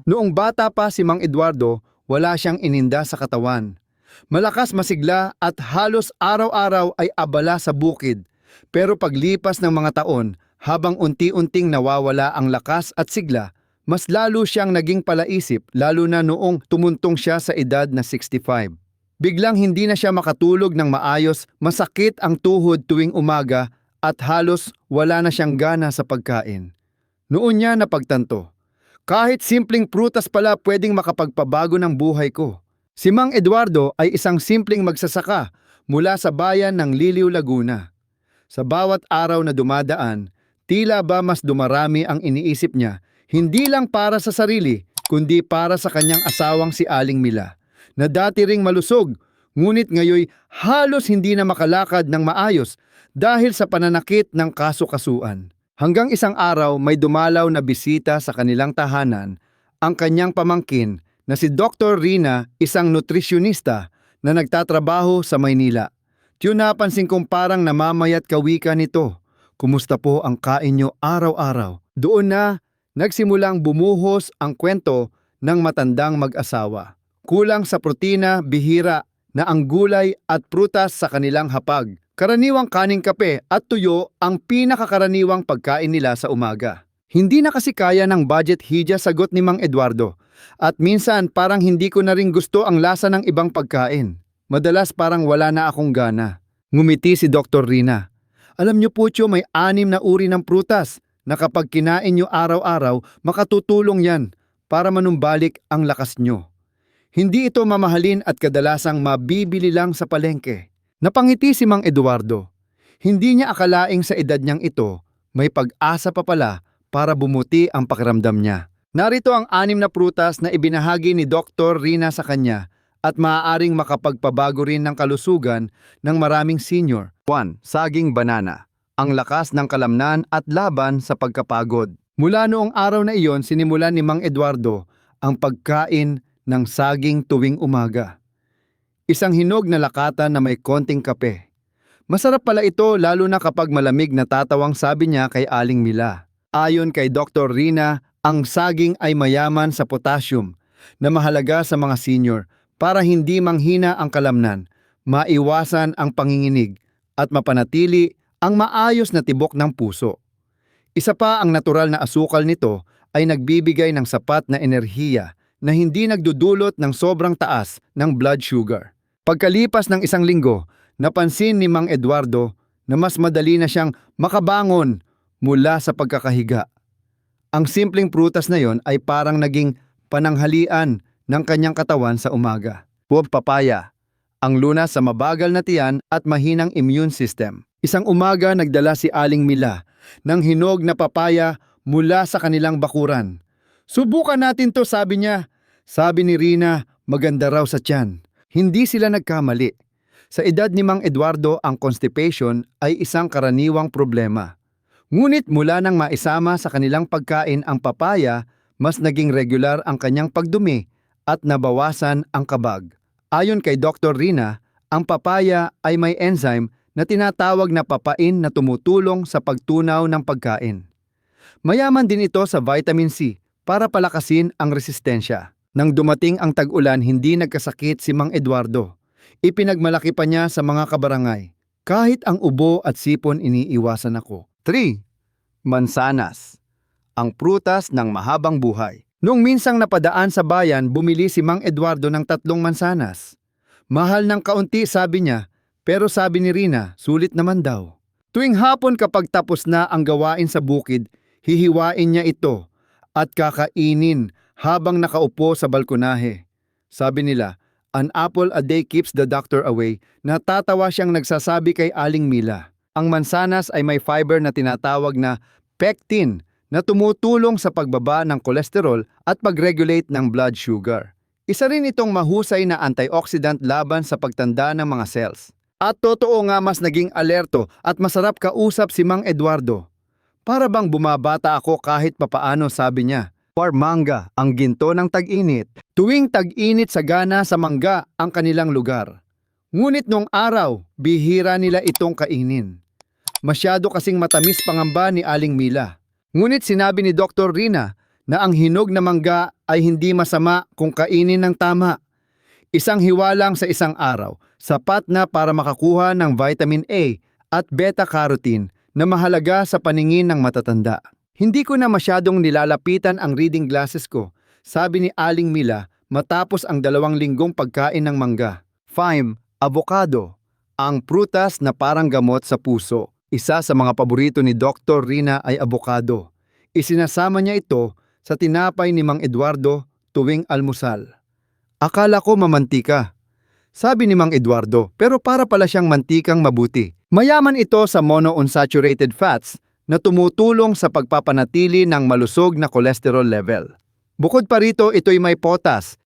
Noong bata pa si Mang Eduardo, wala siyang ininda sa katawan. Malakas masigla at halos araw-araw ay abala sa bukid. Pero paglipas ng mga taon, habang unti-unting nawawala ang lakas at sigla, mas lalo siyang naging palaisip lalo na noong tumuntong siya sa edad na 65. Biglang hindi na siya makatulog ng maayos, masakit ang tuhod tuwing umaga at halos wala na siyang gana sa pagkain. Noon niya napagtanto, kahit simpleng prutas pala pwedeng makapagpabago ng buhay ko. Si Mang Eduardo ay isang simpleng magsasaka mula sa bayan ng Liliw, Laguna. Sa bawat araw na dumadaan, tila ba mas dumarami ang iniisip niya, hindi lang para sa sarili, kundi para sa kanyang asawang si Aling Mila, na dati ring malusog, ngunit ngayoy halos hindi na makalakad ng maayos dahil sa pananakit ng kaso-kasuan. Hanggang isang araw may dumalaw na bisita sa kanilang tahanan, ang kanyang pamangkin na si Dr. Rina, isang nutrisyonista na nagtatrabaho sa Maynila. Napansin kong parang namamayat kawika nito. Kumusta po ang kain nyo araw-araw? Doon na nagsimulang bumuhos ang kwento ng matandang mag-asawa. Kulang sa protina, bihira na ang gulay at prutas sa kanilang hapag. Karaniwang kaning kape at tuyo ang pinakakaraniwang pagkain nila sa umaga. Hindi na kasi kaya ng budget hija, sagot ni Mang Eduardo. At minsan parang hindi ko na rin gusto ang lasa ng ibang pagkain. Madalas parang wala na akong gana. Ngumiti si Dr. Rina. Alam niyo po, Tio, may 6 na uri ng prutas na kapag kinain niyo araw-araw, makatutulong yan para manumbalik ang lakas niyo. Hindi ito mamahalin at kadalasang mabibili lang sa palengke. Napangiti si Mang Eduardo. Hindi niya akalaing sa edad niyang ito, may pag-asa pa pala para bumuti ang pakiramdam niya. Narito ang 6 na prutas na ibinahagi ni Dr. Rina sa kanya at maaaring makapagpabago rin ng kalusugan ng maraming senior. 1. Saging banana. Ang lakas ng kalamnan at laban sa pagkapagod. Mula noong araw na iyon, sinimulan ni Mang Eduardo ang pagkain ng saging tuwing umaga. Isang hinog na lakatan na may konting kape. Masarap pala ito lalo na kapag malamig, na tatawang sabi niya kay Aling Mila. Ayon kay Dr. Rina, ang saging ay mayaman sa potassium na mahalaga sa mga senior para hindi manghina ang kalamnan, maiwasan ang panginginig at mapanatili ang maayos na tibok ng puso. Isa pa, ang natural na asukal nito ay nagbibigay ng sapat na enerhiya na hindi nagdudulot ng sobrang taas ng blood sugar. Pagkalipas ng 1 linggo, napansin ni Mang Eduardo na mas madali na siyang makabangon mula sa pagkakahiga. Ang simpleng prutas na yon ay parang naging pananghalian ng kanyang katawan sa umaga. Papaya, ang lunas sa mabagal na tiyan at mahinang immune system. Isang umaga nagdala si Aling Mila ng hinog na papaya mula sa kanilang bakuran. Subukan natin to, sabi niya. Sabi ni Rina, maganda raw sa tiyan. Hindi sila nagkamali. Sa edad ni Mang Eduardo, ang constipation ay isang karaniwang problema. Ngunit mula nang maisama sa kanilang pagkain ang papaya, mas naging regular ang kanyang pagdumi at nabawasan ang kabag. Ayon kay Dr. Rina, ang papaya ay may enzyme na tinatawag na papain na tumutulong sa pagtunaw ng pagkain. Mayaman din ito sa vitamin C para palakasin ang resistensya. Nang dumating ang tag-ulan, hindi nagkasakit si Mang Eduardo. Ipinagmalaki pa niya sa mga kabarangay. Kahit ang ubo at sipon, iniiwasan ako. 3. Mansanas. Ang prutas ng mahabang buhay. Noong minsang napadaan sa bayan, bumili si Mang Eduardo ng 3 mansanas. Mahal ng kaunti, sabi niya, pero sabi ni Rina, sulit naman daw. Tuwing hapon kapag tapos na ang gawain sa bukid, hihiwain niya ito at kakainin habang nakaupo sa balkonahe. Sabi nila, an apple a day keeps the doctor away. Natatawa siyang nagsasabi kay Aling Mila. Ang mansanas ay may fiber na tinatawag na pectin na tumutulong sa pagbaba ng kolesterol at pag-regulate ng blood sugar. Isa rin itong mahusay na antioxidant laban sa pagtanda ng mga cells. At totoo nga, mas naging alerto at masarap kausap si Mang Eduardo. Para bang bumabata ako kahit papaano, sabi niya. Mangga, ang ginto ng tag-init. Tuwing tag-init, sagana sa mangga ang kanilang lugar. Ngunit nung araw, bihira nila itong kainin. Masyado kasing matamis, pangamba ni Aling Mila. Ngunit sinabi ni Dr. Rina na ang hinog na mangga ay hindi masama kung kainin ng tama. Isang hiwalang sa isang araw, sapat na para makakuha ng vitamin A at beta-carotene na mahalaga sa paningin ng matatanda. Hindi ko na masyadong nilalapitan ang reading glasses ko, sabi ni Aling Mila matapos ang 2 linggong pagkain ng mangga. 5. Avocado. Ang prutas na parang gamot sa puso. Isa sa mga paborito ni Dr. Rina ay avocado. Isinasama niya ito sa tinapay ni Mang Eduardo tuwing almusal. Akala ko mamantika, sabi ni Mang Eduardo, pero para pala siyang mantikang mabuti. Mayaman ito sa monounsaturated fats na tumutulong sa pagpapanatili ng malusog na cholesterol level. Bukod pa rito, ito'y may potas,